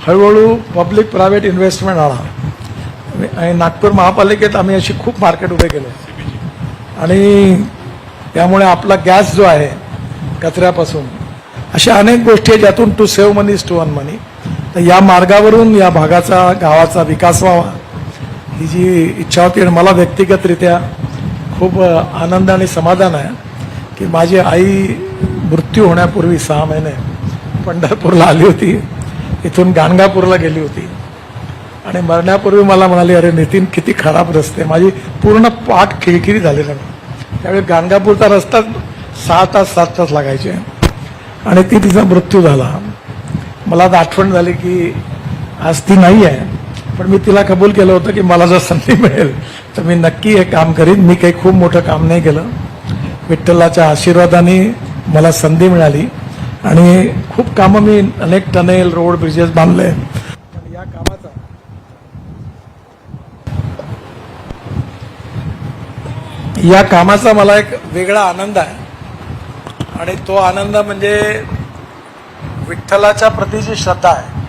हळूहळू public private investment आला आणि नागपूर महापालिकेत आम्ही अशी खूप मार्केट उभे केले आणि त्यामुळे आपला गॅस जो आहे कचऱ्यापासून अशा अनेक गोष्टी आहेत ज्यातून to save money to earn money. तर या मार्गावरून या भागाचा गावाचा विकास व्हावा ही जी इच्छा होती. आणि मला व्यक्तिगतरित्या खूप आनंद आणि समाधान आहे की माझी आई मृत्यू होण्यापूर्वी 6 महिने पंढरपूरला आली होती, इथून गाणगापूरला गेली होती आणि मरण्यापूर्वी मला म्हणाली, अरे नितीन किती खराब रस्ते. माझी पूर्ण पाठ खिळखिरी झालेला नाही. त्यावेळी गाणगापूरचा रस्ता 6 तास 7 तास लागायचे आणि तिचा मृत्यू झाला. मला आता आठवण झाली की आज ती नाही आहे, पण मी तिला कबूल केलं होतं की मला जर संधी मिळेल तर मी नक्की हे काम करीन. मी काही खूप मोठं काम नाही केलं, विठ्ठलाच्या आशीर्वादाने मला संधी मिळाली आणि खूप कामं मी अनेक टनेल रोड ब्रिजेस बांधले. पण या कामाचा मला एक वेगळा आनंद आहे आणि तो आनंद म्हणजे विठ्ठलाच्या प्रती जी श्रद्धा आहे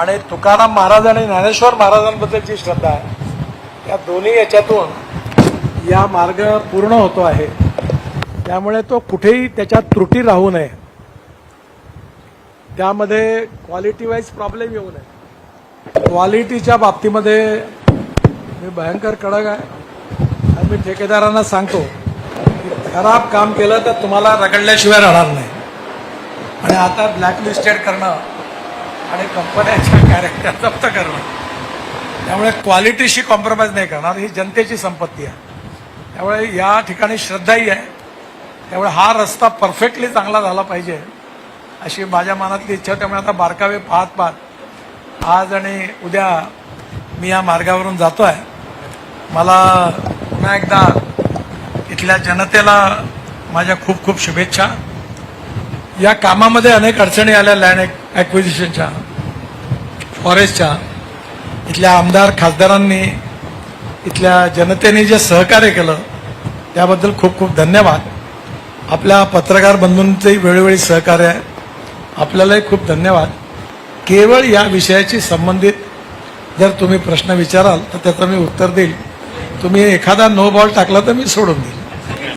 आणि तुकाराम महाराज आणि ज्ञानेश्वर महाराजांबद्दलची श्रद्धा आहे, या दोन्ही याच्यातून या मार्ग पूर्ण होतो आहे. त्यामुळे तो कुठेही त्याच्यात त्रुटी राहू नये, त्यामध्ये क्वालिटी वाईज प्रॉब्लेम येऊ नये. क्वालिटीच्या बाबतीमध्ये मी भयंकर कडक आहे आणि मी ठेकेदारांना सांगतो की खराब काम केलं तर तुम्हाला रगडल्याशिवाय राहणार नाही. आणि आता ब्लॅकलिस्टेड करणं आणि कंपन्यांच्या कॅरेक्टर जप्त करणं, त्यामुळे क्वालिटीशी कॉम्प्रोमाइज नाही करणार. ही जनतेची संपत्ती आहे, त्यामुळे या ठिकाणी श्रद्धाही आहे. त्यामुळे हा रस्ता परफेक्टली चांगला झाला पाहिजे अशी माझ्या मनातली इच्छा. त्यामुळे आता बारकावे पाहत पाहत आज आणि उद्या मी या मार्गावरून जातो आहे. मला पुन्हा एकदा इथल्या जनतेला माझ्या खूप खूप शुभेच्छा. या कामामध्ये अनेक अडचणी आल्या, लँड ॲक्विजिशनच्या, फॉरेस्टच्या. इथल्या आमदार खासदारांनी, इथल्या जनतेने जे सहकार्य केलं त्याबद्दल खूप खूप धन्यवाद. आपल्या पत्रकार बंधूंचंही वेळोवेळी सहकार्य आहे, आपल्यालाही खूप धन्यवाद. केवळ या विषयाशी संबंधित जर तुम्ही प्रश्न विचाराल तर त्याचं मी उत्तर देईल. तुम्ही एखादा नो बॉल टाकला तर मी सोडून देईल.